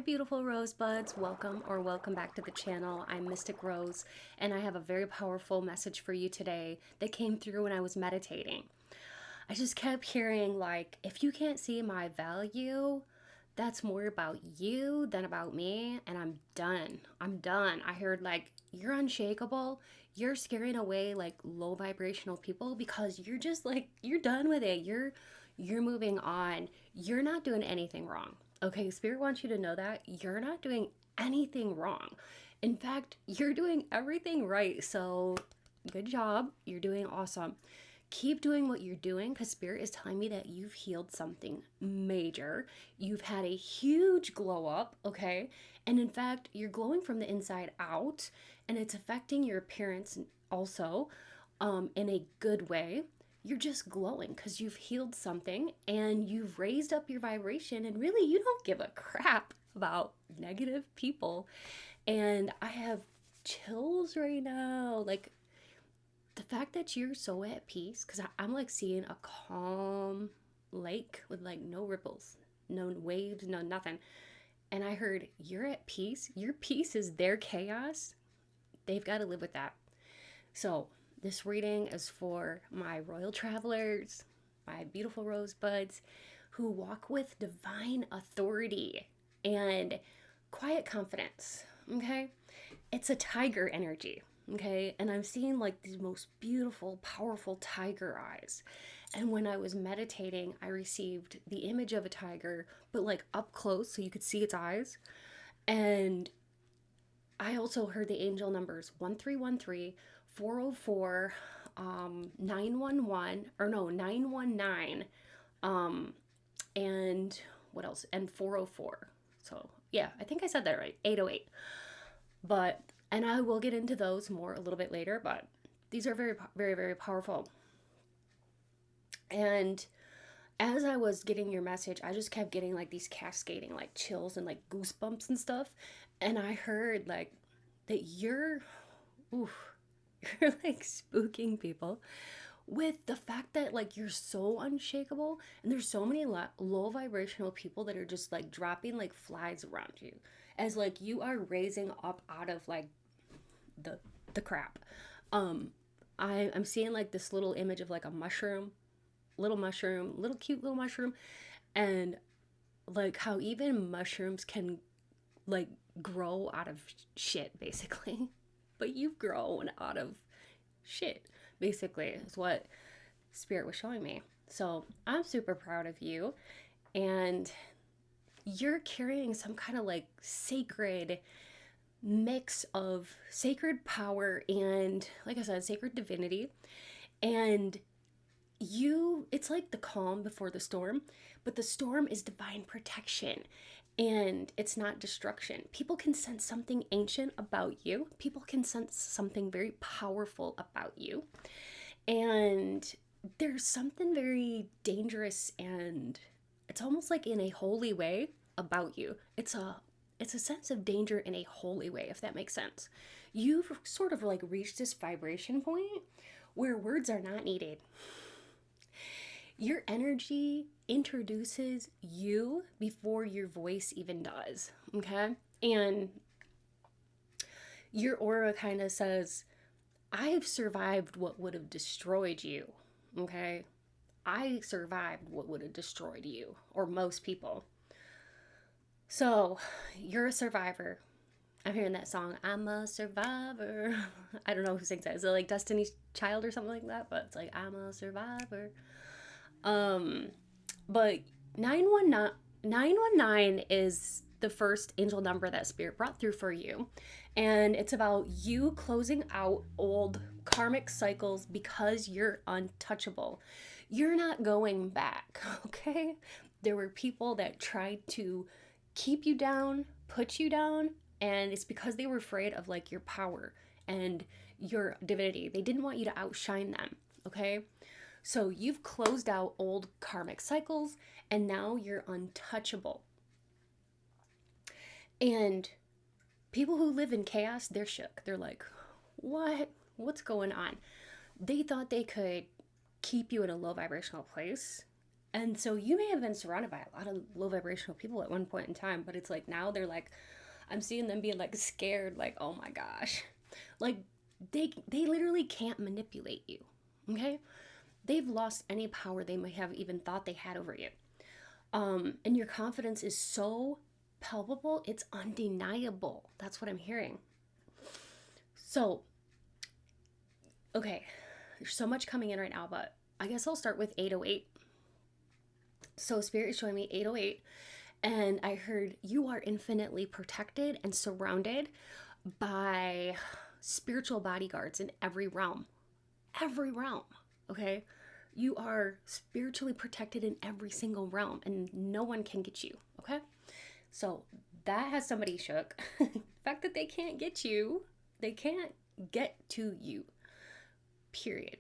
Hi beautiful rosebuds, welcome back to the channel. I'm Mystic Rose and I have a very powerful message for you today that came through when I was meditating. I just kept hearing like, if you can't see my value, that's more about you than about me, and I'm done. I heard like, you're unshakable. You're scaring away like low vibrational people because you're just like, you're done with it. You're moving on. You're not doing anything wrong. Okay, Spirit wants you to know that you're not doing anything wrong. In fact, you're doing everything right. So, good job. You're doing awesome. Keep doing what you're doing because Spirit is telling me that you've healed something major. You've had a huge glow up, okay? And in fact, you're glowing from the inside out, and it's affecting your appearance also in a good way. You're just glowing because you've healed something and you've raised up your vibration, and really, you don't give a crap about negative people. And I have chills right now. Like, the fact that you're so at peace, because I'm like seeing a calm lake with like no ripples, no waves, no nothing. And I heard, you're at peace. Your peace is their chaos. They've got to live with that. So, this reading is for my royal travelers, my beautiful rosebuds who walk with divine authority and quiet confidence. Okay? It's a tiger energy. Okay? And I'm seeing like these most beautiful, powerful tiger eyes. And when I was meditating, I received the image of a tiger, but like up close so you could see its eyes. And I also heard the angel numbers 1313, 404, 911, or no, 919, and what else? And 404. So, yeah, I think I said that right. 808. But, and I will get into those more a little bit later, but these are very, very, very powerful. And as I was getting your message, I just kept getting like these cascading like chills and like goosebumps and stuff. And I heard like that oof, you're like spooking people with the fact that like you're so unshakable, and there's so many low vibrational people that are just like dropping like flies around you as like you are raising up out of like the crap. um I'm seeing like this little image of like a mushroom, little cute little mushroom, and like how even mushrooms can like grow out of shit basically. But you've grown out of shit basically is what Spirit was showing me. So I'm super proud of you, and you're carrying some kind of like sacred mix of sacred power and, like I said, sacred divinity. And it's like the calm before the storm, but the storm is divine protection, and it's not destruction. People can sense something ancient about you. People can sense something very powerful about you. And there's something very dangerous, and it's almost like in a holy way about you. It's a sense of danger in a holy way, if that makes sense. You've sort of like reached this vibration point where words are not needed. Your energy introduces you before your voice even does, okay? And your aura kind of says, I've survived what would have destroyed you, okay? I survived what would have destroyed you, or most people. So, you're a survivor. I'm hearing that song, I'm a survivor. I don't know who sings that. Is it like Destiny's Child or something like that? But it's like, I'm a survivor. But 919 is the first angel number that Spirit brought through for you. And it's about you closing out old karmic cycles because you're untouchable. You're not going back, okay? There were people that tried to keep you down, put you down, and it's because they were afraid of like your power and your divinity. They didn't want you to outshine them, okay? So you've closed out old karmic cycles, and now you're untouchable. And people who live in chaos, they're shook. They're like, what? What's going on? They thought they could keep you in a low vibrational place And so you may have been surrounded by a lot of low vibrational people at one point in time, but it's like now they're like, I'm seeing them being like scared, like, oh my gosh. Like they literally can't manipulate you. Okay? They've lost any power they may have even thought they had over you. And your confidence is so palpable, it's undeniable. That's what I'm hearing. So, okay, there's so much coming in right now, but I guess I'll start with 808. So, Spirit is showing me 808, and I heard you are infinitely protected and surrounded by spiritual bodyguards in every realm. Every realm, okay? You are spiritually protected in every single realm, and no one can get you, okay? So that has somebody shook. The fact that they can't get you, they can't get to you, period.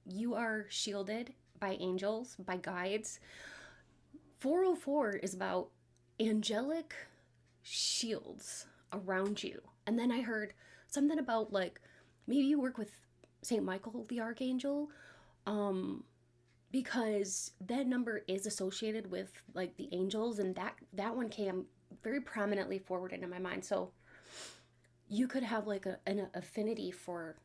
You are shielded by angels, by guides. 404 is about angelic shields around you. And then I heard something about like maybe you work with Saint Michael the Archangel, because that number is associated with like the angels, and that one came very prominently forward into my mind. So you could have like an affinity for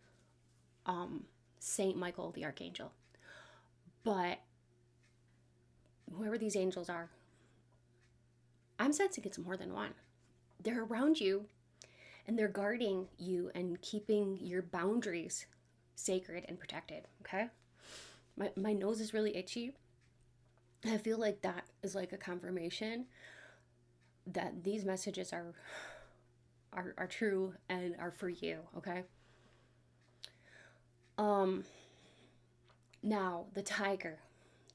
Saint Michael the Archangel, but whoever these angels are, I'm sensing it's more than one. They're around you and they're guarding you and keeping your boundaries sacred and protected. Okay, my nose is really itchy. I feel like that is like a confirmation that these messages are true and are for you. Okay. Now the tiger,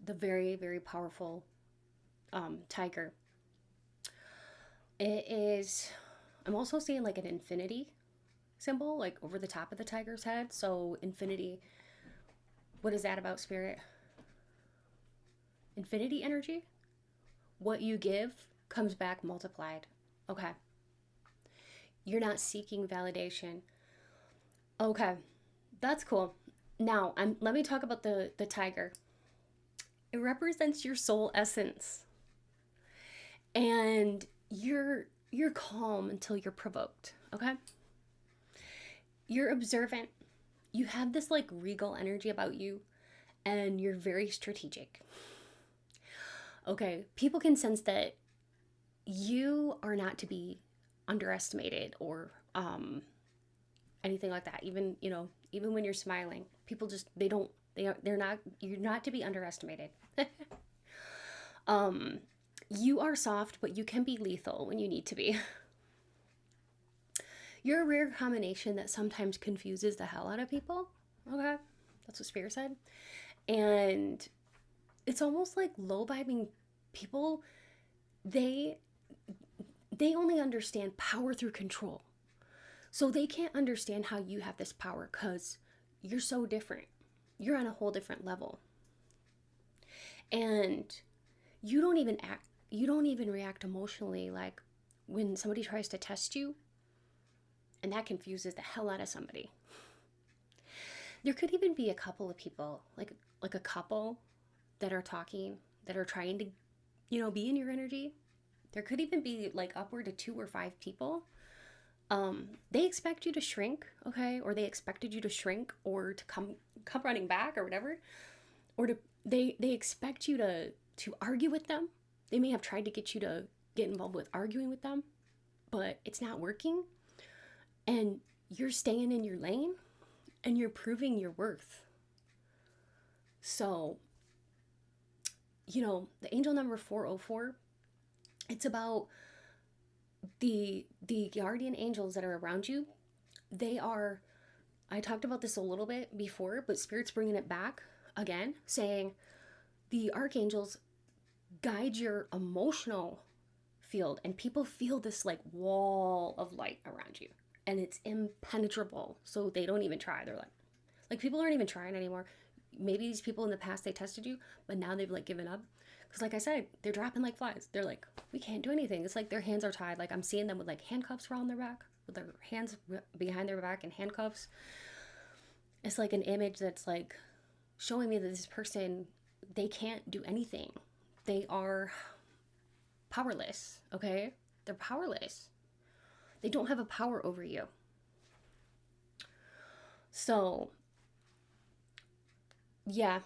the very very powerful tiger. It is. I'm also seeing like an infinity symbol like over the top of the tiger's head. So infinity. What is that about, Spirit? Infinity energy. What you give comes back multiplied. Okay. You're not seeking validation. Okay. That's cool. Now, let me talk about the tiger. It represents your soul essence. And you're calm until you're provoked, okay? You're observant. You have this like regal energy about you, and you're very strategic. Okay, people can sense that you are not to be underestimated or anything like that. Even, even when you're smiling, people just they're not you're not to be underestimated. You are soft, but you can be lethal when you need to be. You're a rare combination that sometimes confuses the hell out of people. Okay, that's what Spirit said. And it's almost like low vibing people, they only understand power through control. So they can't understand how you have this power because you're so different. You're on a whole different level. And you don't even react emotionally like when somebody tries to test you, and that confuses the hell out of somebody. There could even be a couple of people, like a couple that are talking, that are trying to, be in your energy. There could even be like upward of 2 or 5 people. They expect you to shrink, okay, or they expected you to shrink or to come running back or whatever, or they expect you to argue with them. They may have tried to get you to get involved with arguing with them, but it's not working. And you're staying in your lane and you're proving your worth. So, the angel number 404, it's about the guardian angels that are around you. I talked about this a little bit before, but Spirit's bringing it back again, saying the archangels guide your emotional field, and people feel this like wall of light around you, and it's impenetrable. So they don't even try. They're like people aren't even trying anymore. Maybe these people in the past, they tested you, but now they've like given up. Because like I said, they're dropping like flies. They're like, we can't do anything. It's like their hands are tied. Like I'm seeing them with like handcuffs around their back, with their hands behind their back and handcuffs. It's like an image that's like showing me that this person they can't do anything. They are powerless, okay? They're powerless. They don't have a power over you. So, yeah,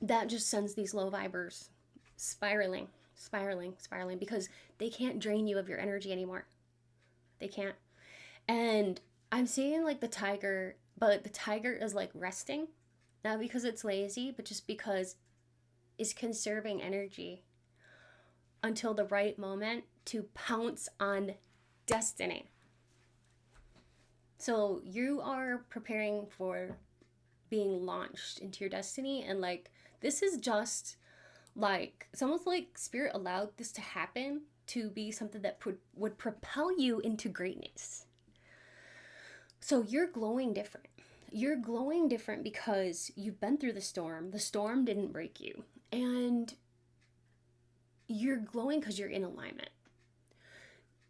that just sends these low vibers spiraling, spiraling because they can't drain you of your energy anymore. They can't. And I'm seeing like the tiger, but the tiger is like resting, not because it's lazy, but just because it's conserving energy until the right moment to pounce on destiny. So you are preparing for being launched into your destiny, and like this is just like it's almost like spirit allowed this to happen to be something that would propel you into greatness. So you're glowing different. You're glowing different because you've been through the storm. The storm didn't break you. And you're glowing because you're in alignment.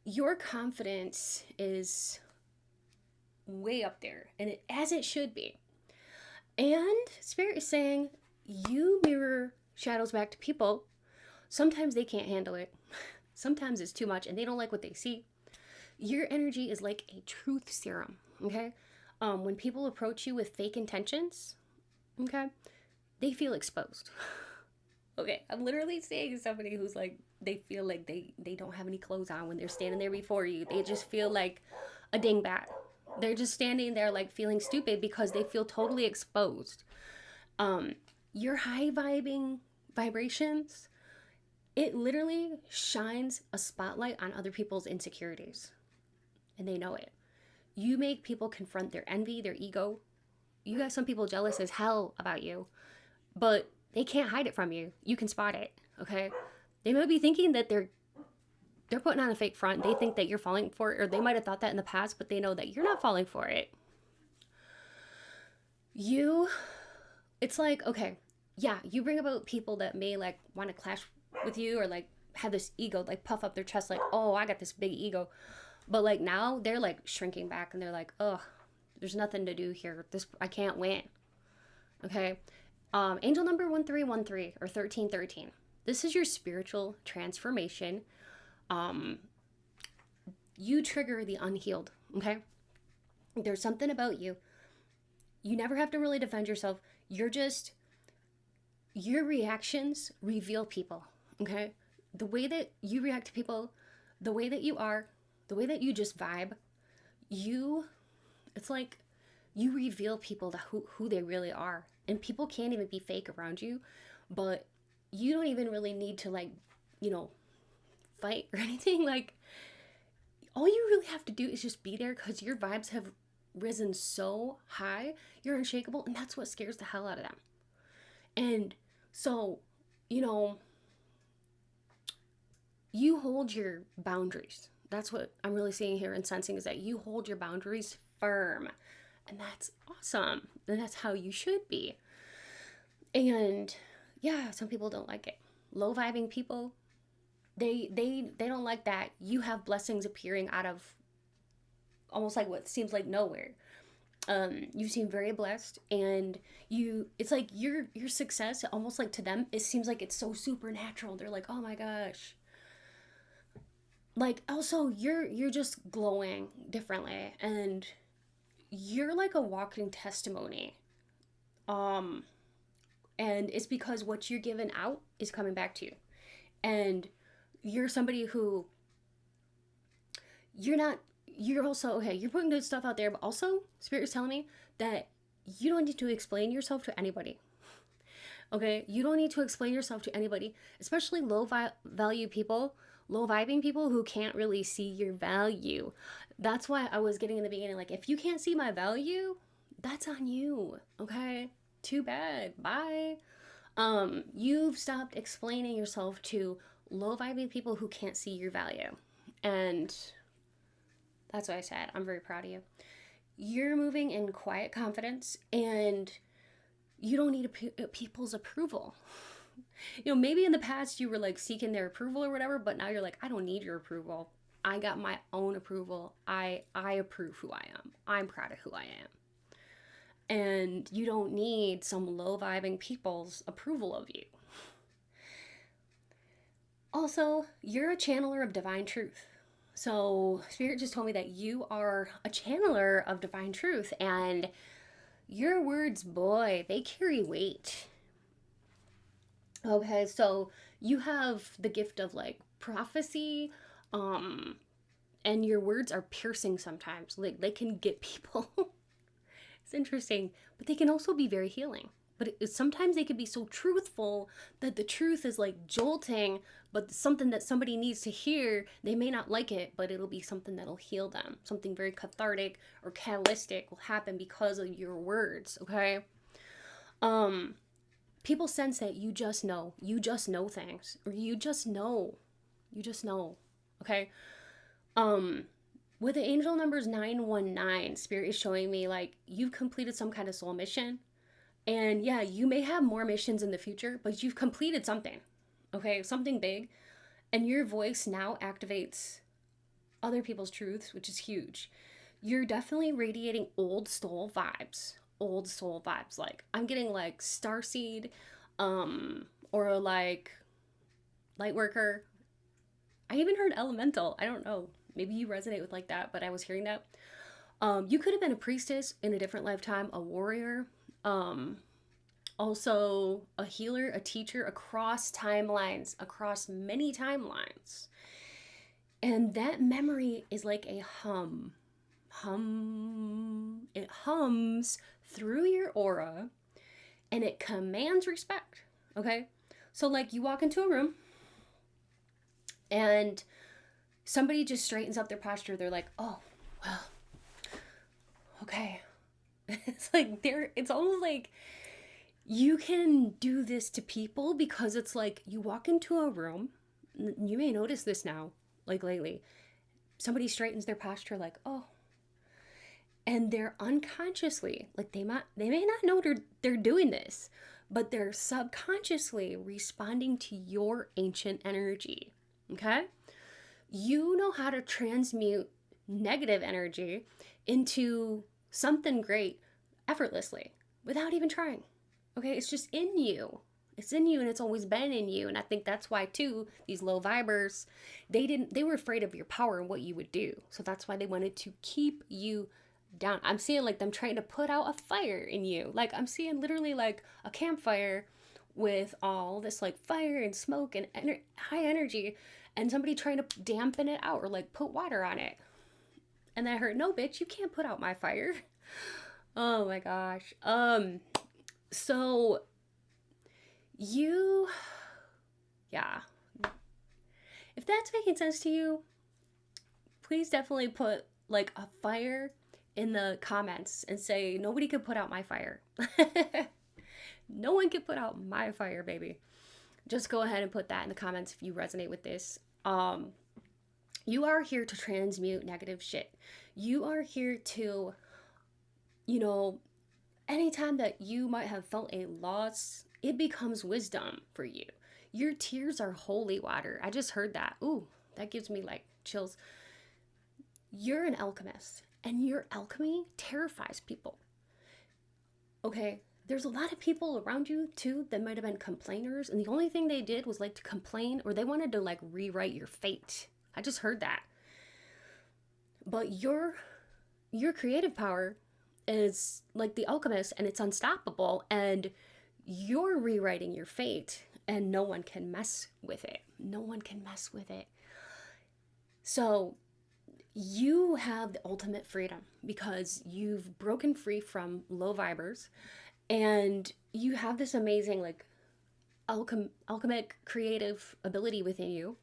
Your confidence is way up there, and as it should be. And Spirit is saying you mirror shadows back to people. Sometimes they can't handle it. Sometimes it's too much and they don't like what they see. Your energy is like a truth serum, okay? When people approach you with fake intentions, okay, they feel exposed. Okay, I'm literally saying somebody who's like, they feel like they don't have any clothes on when they're standing there before you. They just feel like a dingbat. They're just standing there like feeling stupid because they feel totally exposed. Your high vibing vibrations, it literally shines a spotlight on other people's insecurities. And they know it. You make people confront their envy, their ego. You got some people jealous as hell about you, but they can't hide it from you. You can spot it, okay? They might be thinking that they're putting on a fake front. They think that you're falling for it, or they might have thought that in the past, but they know that you're not falling for it. It's like, okay, yeah, you bring about people that may like want to clash with you or like have this ego, like puff up their chest like, oh, I got this big ego. But like now they're like shrinking back and they're like, oh, there's nothing to do here. I can't win. Okay. Angel number 1313 or 1313. This is your spiritual transformation. You trigger the unhealed. Okay. There's something about you. You never have to really defend yourself. Your reactions reveal people. Okay. The way that you react to people, the way that you are, the way that you just vibe, it's like you reveal people to who they really are. And people can't even be fake around you, but you don't even really need to like, fight or anything. Like all you really have to do is just be there because your vibes have risen so high. You're unshakable, and that's what scares the hell out of them. And so, you hold your boundaries. That's what I'm really seeing here and sensing is that you hold your boundaries firm. And that's awesome. And that's how you should be. And yeah, some people don't like it. Low vibing people, they don't like that. You have blessings appearing out of almost like what seems like nowhere. You seem very blessed, and it's like your success, almost like to them, it seems like it's so supernatural. They're like, oh my gosh. Like also you're just glowing differently, and you're like a walking testimony. And it's because what you're giving out is coming back to you. And you're somebody who you're also, okay, you're putting good stuff out there, but also Spirit is telling me that you don't need to explain yourself to anybody. Okay, you don't need to explain yourself to anybody, especially low vibing people who can't really see your value. That's why I was getting in the beginning, like, if you can't see my value, that's on you. Okay, too bad. Bye. You've stopped explaining yourself to low vibing people who can't see your value, and that's what I said. I'm very proud of you. You're moving in quiet confidence, and you don't need people's approval. Maybe in the past you were like seeking their approval or whatever, but now you're like, I don't need your approval. I got my own approval. I approve who I am. I'm proud of who I am. And you don't need some low vibing people's approval of you. Also, you're a channeler of divine truth. So, Spirit just told me that you are a channeler of divine truth, and your words, boy, they carry weight. Okay, so you have the gift of like prophecy, um, and your words are piercing sometimes. Like they can get people. It's interesting, but they can also be very healing. But sometimes they can be so truthful that the truth is like jolting, but something that somebody needs to hear, they may not like it, but it'll be something that'll heal them. Something very cathartic or catalytic will happen because of your words, okay? Um, People sense that you just know. You just know things. Or you just know. You just know. Okay? Um, with the angel numbers 919, Spirit is showing me like you've completed some kind of soul mission. And yeah, you may have more missions in the future, but you've completed something. Okay? Something big. And your voice now activates other people's truths, which is huge. You're definitely radiating old soul vibes. Old soul vibes. Like, I'm getting like starseed, or like lightworker. I even heard elemental. I don't know. Maybe you resonate with like that, but I was hearing that. You could have been a priestess in a different lifetime, a warrior, also a healer, a teacher across timelines, across many timelines. And that memory is like a hum. It hums through your aura and it commands respect. Okay? So, like, you walk into a room and somebody just straightens up their posture. They're like, oh, well, okay. It's like, it's almost like you can do this to people because it's like you walk into a room. You may notice this now, like lately. Somebody straightens their posture, like, oh, and they're unconsciously, like they may not know they're doing this, but they're subconsciously responding to your ancient energy. Okay? You know how to transmute negative energy into something great effortlessly without even trying. Okay? It's just in you. It's in you and it's always been in you. And I think that's why too, these low vibers, they were afraid of your power and what you would do. So that's why they wanted to keep you down. I'm seeing like them trying to put out a fire in you. Like I'm seeing literally like a campfire with all this like fire and smoke and high energy, and somebody trying to dampen it out or like put water on it. And then I heard, no bitch, you can't put out my fire. Oh my gosh. So you, yeah, if that's making sense to you, please definitely put like a fire in the comments and say, nobody could put out my fire. No one can put out my fire, baby. Just go ahead and put that in the comments if you resonate with this. You are here to transmute negative shit. You are here to, anytime that you might have felt a loss, it becomes wisdom for you. Your tears are holy water. I just heard that. Ooh, that gives me like chills. You're an alchemist, and your alchemy terrifies people. Okay, there's a lot of people around you too that might have been complainers, and the only thing they did was like to complain, or they wanted to like rewrite your fate. I just heard that. But your creative power is like the alchemist, and it's unstoppable, and you're rewriting your fate, and no one can mess with it. No one can mess with it. So you have the ultimate freedom because you've broken free from low vibers, and you have this amazing like alchemic creative ability within you,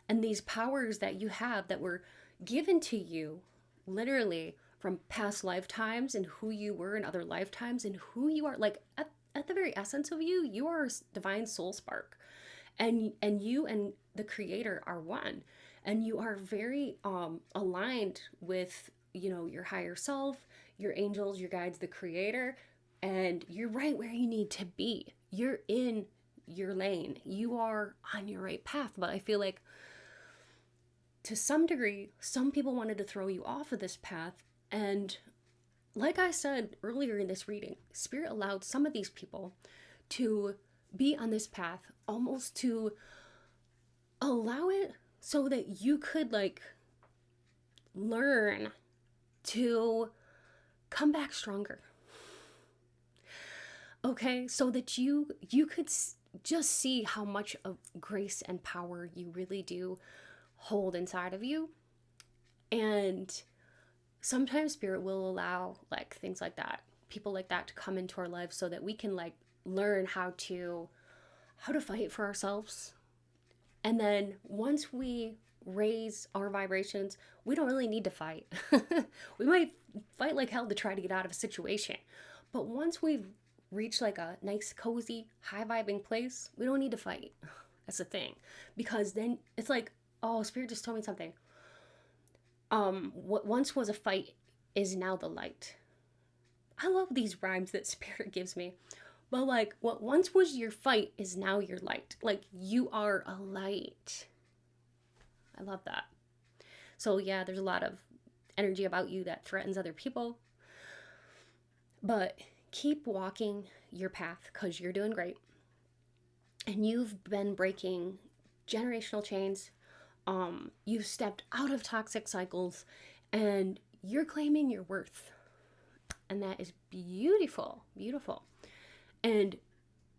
and these powers that you have that were given to you literally from past lifetimes and who you were in other lifetimes and who you are. Like at the very essence of you, you are a divine soul spark, and you and the creator are one, and you are very aligned with your higher self, your angels, your guides, the creator, and you're right where you need to be. You're in your lane. You are on your right path. But I feel like to some degree, some people wanted to throw you off of this path, and like I said earlier in this reading, Spirit allowed some of these people to be on this path, almost to allow it so that you could like learn to come back stronger. Okay, so that you could just see how much of grace and power you really do hold inside of you. And sometimes Spirit will allow like things like that, people like that, to come into our lives so that we can like learn how to fight for ourselves. And then once we raise our vibrations, we don't really need to fight. We might fight like hell to try to get out of a situation, but once we've reached like a nice cozy high vibing place, we don't need to fight. That's the thing, because then it's like, oh, Spirit just told me something. What once was a fight is now the light. I love these rhymes that Spirit gives me. But like, what once was your fight is now your light. Like, you are a light. I love that. So yeah, there's a lot of energy about you that threatens other people. But keep walking your path, because you're doing great. And you've been breaking generational chains. You've stepped out of toxic cycles, and you're claiming your worth. And that is beautiful, beautiful. And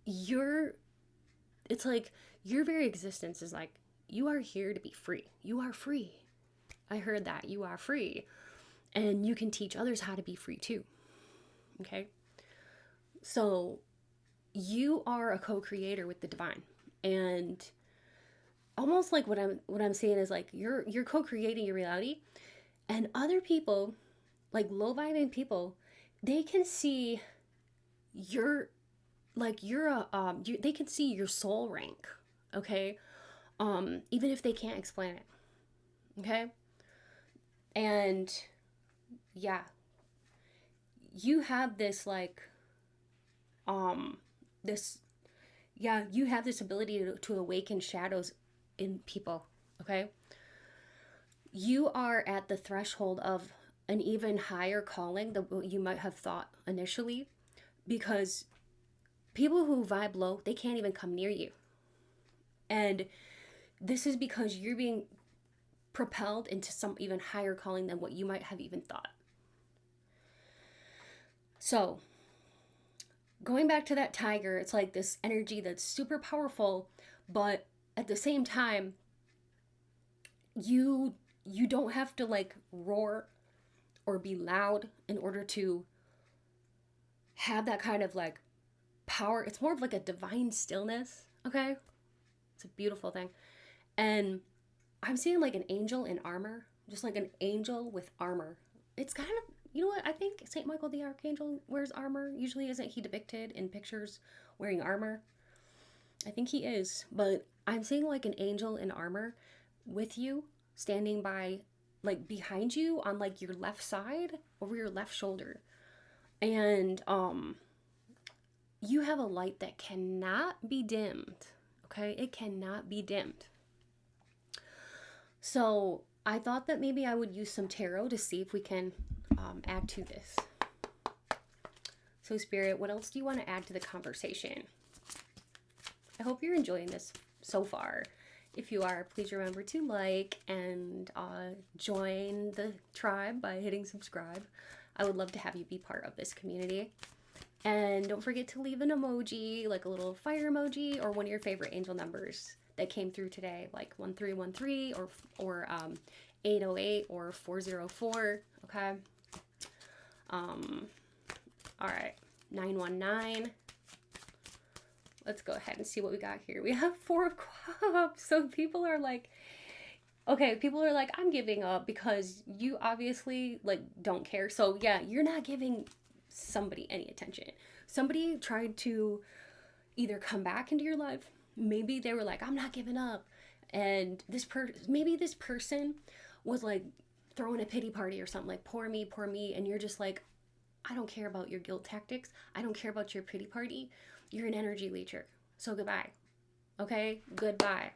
it's like your very existence is like, you are here to be free. You are free. I heard that. You are free. And you can teach others how to be free too. Okay? So you are a co-creator with the divine. And almost like what I'm saying is like you're co-creating your reality, and other people, like low vibing people, they can see your like they can see your soul rank, okay? Even if they can't explain it, okay? And yeah, you have this like you have this ability to awaken shadows in people, okay? You are at the threshold of an even higher calling than what you might have thought initially, because people who vibe low, they can't even come near you. And this is because you're being propelled into some even higher calling than what you might have even thought. So, going back to that tiger, it's like this energy that's super powerful, but at the same time, you don't have to like roar or be loud in order to have that kind of like power. It's more of like a divine stillness, okay? It's a beautiful thing. And I'm seeing like an angel in armor, just like an angel with armor. It's kind of, you know what, I think St. Michael the Archangel wears armor. Usually isn't he depicted in pictures wearing armor? I think he is, but I'm seeing like an angel in armor with you, standing by, like behind you on like your left side, over your left shoulder. And you have a light that cannot be dimmed, okay? It cannot be dimmed. So I thought that maybe I would use some tarot to see if we can add to this. So Spirit, what else do you want to add to the conversation? I hope you're enjoying this so far. If you are, please remember to like and join the tribe by hitting subscribe. I would love to have you be part of this community. And don't forget to leave an emoji, like a little fire emoji, or one of your favorite angel numbers that came through today, like 1313 or 808 or 404. Okay. All right, 919. Let's go ahead and see what we got here. We have 4 of Cups. So people are like, I'm giving up, because you obviously like don't care. So yeah, you're not giving somebody any attention. Somebody tried to either come back into your life. Maybe they were like, I'm not giving up. And maybe this person was like throwing a pity party or something, like poor me. And you're just like, I don't care about your guilt tactics. I don't care about your pity party. You're an energy leecher. So goodbye. Okay? Goodbye.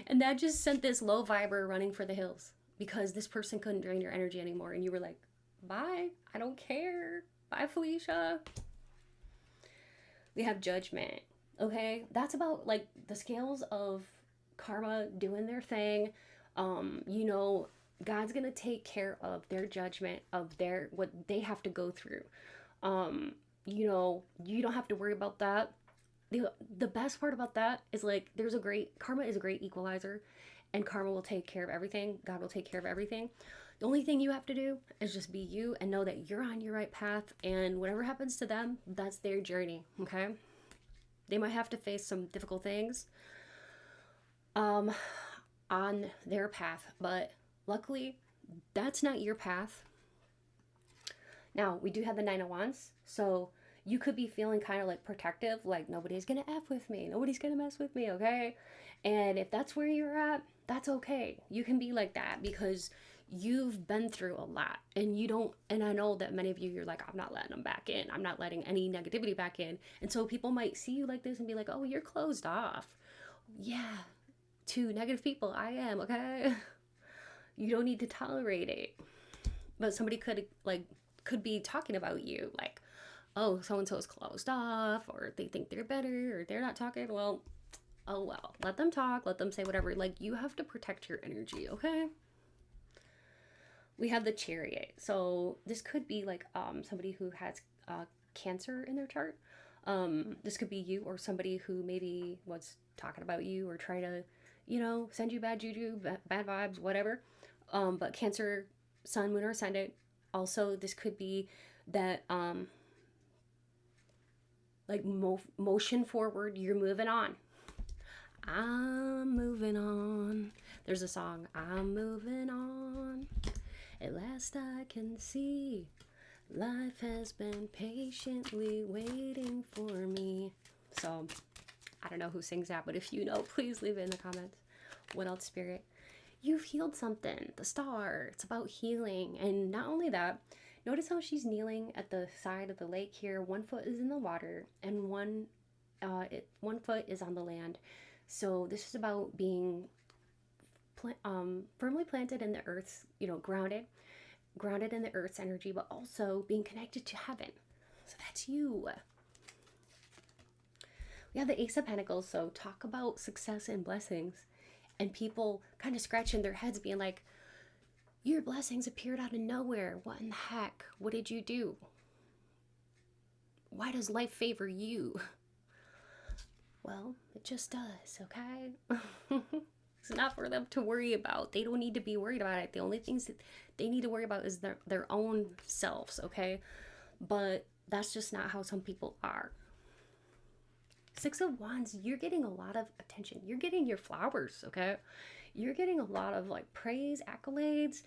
And that just sent this low viber running for the hills, because this person couldn't drain your energy anymore. And you were like, Bye. I don't care. Bye, Felicia. We have judgment. Okay? That's about like the scales of karma doing their thing. You know, God's gonna take care of their judgment of their what they have to go through. You know, you don't have to worry about that. The best part about that is like there's a great karma is a great equalizer, and karma will take care of everything. God will take care of everything. The only thing you have to do is just be you and know that you're on your right path, and whatever happens to them, that's their journey. Okay? They might have to face some difficult things um on their path, but luckily that's not your path. Now, we do have the Nine of Wands, so you could be feeling kind of like protective, like nobody's gonna F with me, nobody's gonna mess with me, okay? And if that's where you're at, that's okay. You can be like that because you've been through a lot and you don't, and I know that many of you, you're like, I'm not letting them back in. I'm not letting any negativity back in. And so people might see you like this and be like, oh, you're closed off. Yeah, to negative people, I am, okay? You don't need to tolerate it. But somebody could be talking about you like, oh, so and so is closed off, or they think they're better, or they're not talking. Well, oh well. Let them talk, let them say whatever. Like, you have to protect your energy, okay? We have the Chariot. So this could be like somebody who has Cancer in their chart. This could be you or somebody who maybe was talking about you or try to, you know, send you bad juju, bad vibes, whatever. But Cancer, Sun, Moon, or Ascendant. Also, this could be that like motion forward. You're moving on. I'm moving on. There's a song. I'm moving on. At last I can see. Life has been patiently waiting for me. So, I don't know who sings that, but if you know, please leave it in the comments. What else, Spirit? You've healed something. The Star. It's about healing. And not only that, notice how she's kneeling at the side of the lake here. One foot is in the water and one foot is on the land. So this is about being firmly planted in the earth's, you know, grounded in the earth's energy, but also being connected to heaven. So that's you. We have the Ace of Pentacles, so talk about success and blessings. And people kind of scratching their heads being like, your blessings appeared out of nowhere. What in the heck? What did you do? Why does life favor you? Well, it just does, okay? It's not for them to worry about. They don't need to be worried about it. The only things that they need to worry about is their own selves, okay? But that's just not how some people are. Six of Wands, you're getting a lot of attention. You're getting your flowers, okay? You're getting a lot of like praise, accolades.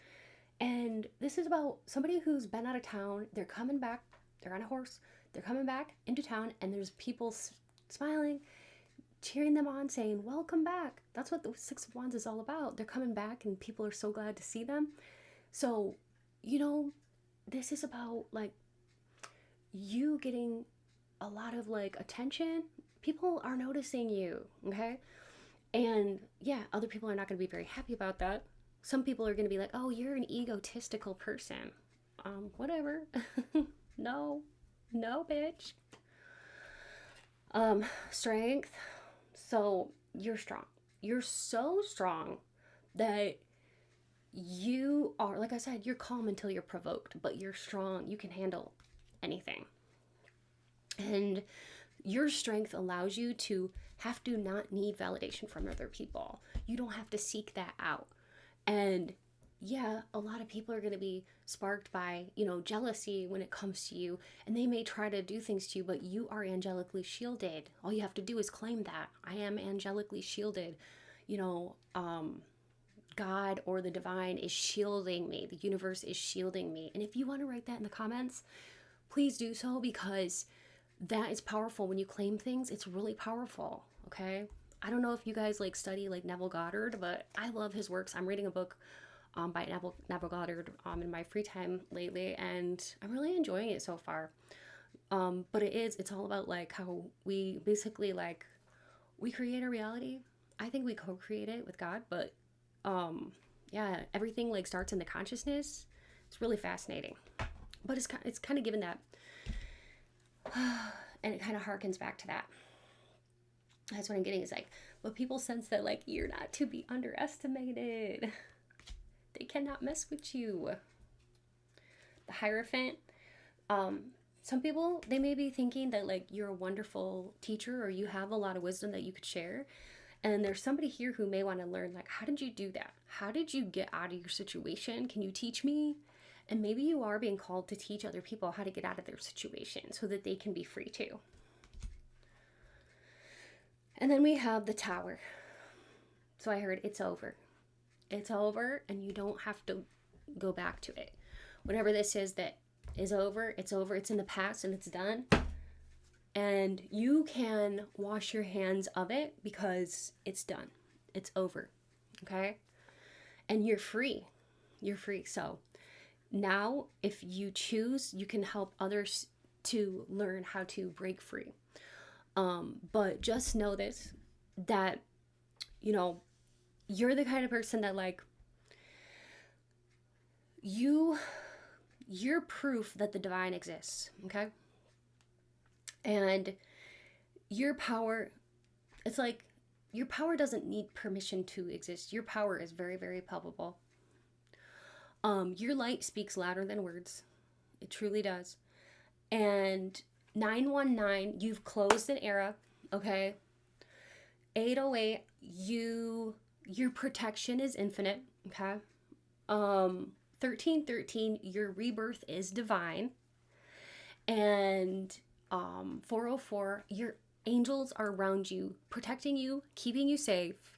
And this is about somebody who's been out of town. They're coming back. They're on a horse. They're coming back into town, and there's people smiling, cheering them on, saying, welcome back. That's what the Six of Wands is all about. They're coming back, and people are so glad to see them. So, you know, this is about like you getting a lot of like attention. People are noticing you, okay? And yeah, other people are not going to be very happy about that. Some people are going to be like, oh, you're an egotistical person. Whatever. No, bitch. Strength. So you're strong. You're so strong that you are, like I said, you're calm until you're provoked, but you're strong. You can handle anything. And your strength allows you to have to not need validation from other people. You don't have to seek that out. And yeah, a lot of people are going to be sparked by, you know, jealousy when it comes to you, and they may try to do things to you, but you are angelically shielded. All you have to do is claim that. I am angelically shielded. You know, God or the divine is shielding me. The universe is shielding me. And if you want to write that in the comments, please do so, because that is powerful. When you claim things, it's really powerful, okay? I don't know if you guys like study like Neville Goddard, but I love his works. I'm reading a book by Neville Goddard in my free time lately, and I'm really enjoying it so far. But it's all about like how we basically like, we create our reality. I think we co-create it with God, but yeah, everything like starts in the consciousness. It's really fascinating. But it's kind of given that, and it kind of harkens back to that. That's what I'm getting, is like, but people sense that, like, you're not to be underestimated. They cannot mess with you. The Hierophant, some people, they may be thinking that, like, you're a wonderful teacher or you have a lot of wisdom that you could share. And there's somebody here who may want to learn, like, how did you do that? How did you get out of your situation? Can you teach me? And maybe you are being called to teach other people how to get out of their situation so that they can be free too. And then we have the Tower. So I heard it's over. It's over, and you don't have to go back to it. Whatever this is that is over, it's over. It's in the past and it's done. And you can wash your hands of it because it's done. It's over. Okay? And you're free. You're free. So now, if you choose, you can help others to learn how to break free. But just know this, that, you know, you're the kind of person that, like, you're proof that the divine exists, okay? And your power, it's like, your power doesn't need permission to exist. Your power is very, very palpable. Your light speaks louder than words. It truly does. And 919, you've closed an era, okay? 808, your protection is infinite, okay? 1313, your rebirth is divine. And 404, your angels are around you, protecting you, keeping you safe,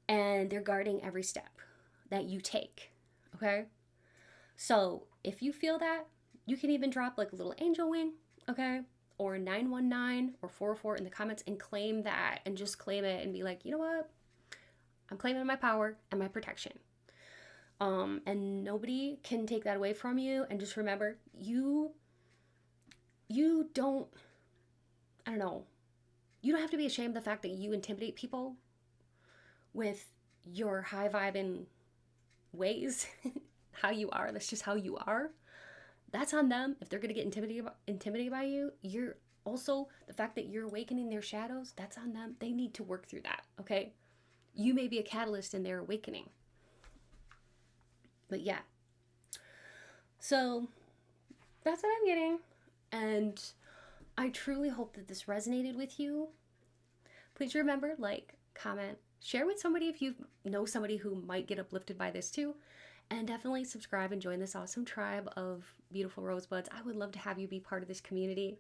and they're guarding every step that you take, okay? So if you feel that, you can even drop like a little angel wing, okay? Or 919 or 404 in the comments and claim that, and just claim it and be like, you know what? I'm claiming my power and my protection. And nobody can take that away from you. And just remember, you don't, I don't know, you don't have to be ashamed of the fact that you intimidate people with your high vibing ways, how you are. That's just how you are. That's on them. If they're going to get intimidated by you, you're also, the fact that you're awakening their shadows, that's on them. They need to work through that, okay? You may be a catalyst in their awakening. But yeah. So that's what I'm getting. And I truly hope that this resonated with you. Please remember, like, comment, share with somebody if you know somebody who might get uplifted by this too. And definitely subscribe and join this awesome tribe of beautiful rosebuds. I would love to have you be part of this community.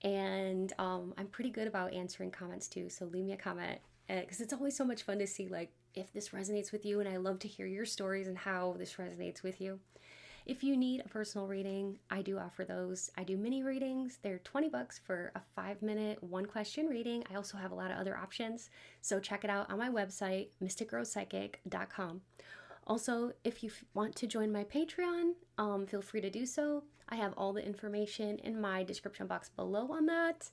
And I'm pretty good about answering comments too. So leave me a comment, because it's always so much fun to see, like, if this resonates with you. And I love to hear your stories and how this resonates with you. If you need a personal reading, I do offer those. I do mini readings. They're $20 for a 5-minute, 1-question reading. I also have a lot of other options. So check it out on my website, mysticrosepsychic.com. Also, if you want to join my Patreon, feel free to do so. I have all the information in my description box below on that.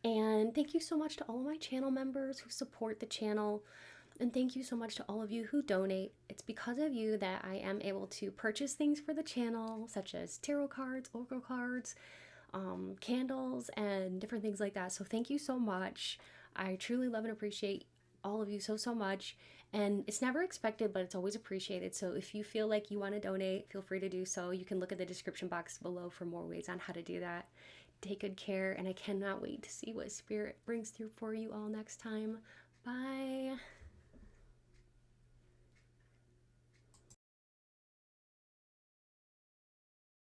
And thank you so much to all of my channel members who support the channel. And thank you so much to all of you who donate. It's because of you that I am able to purchase things for the channel, such as tarot cards, oracle cards, candles, and different things like that. So thank you so much. I truly love and appreciate all of you so, so much. And it's never expected, but it's always appreciated. So if you feel like you want to donate, feel free to do so. You can look at the description box below for more ways on how to do that. Take good care, and I cannot wait to see what Spirit brings through for you all next time. Bye.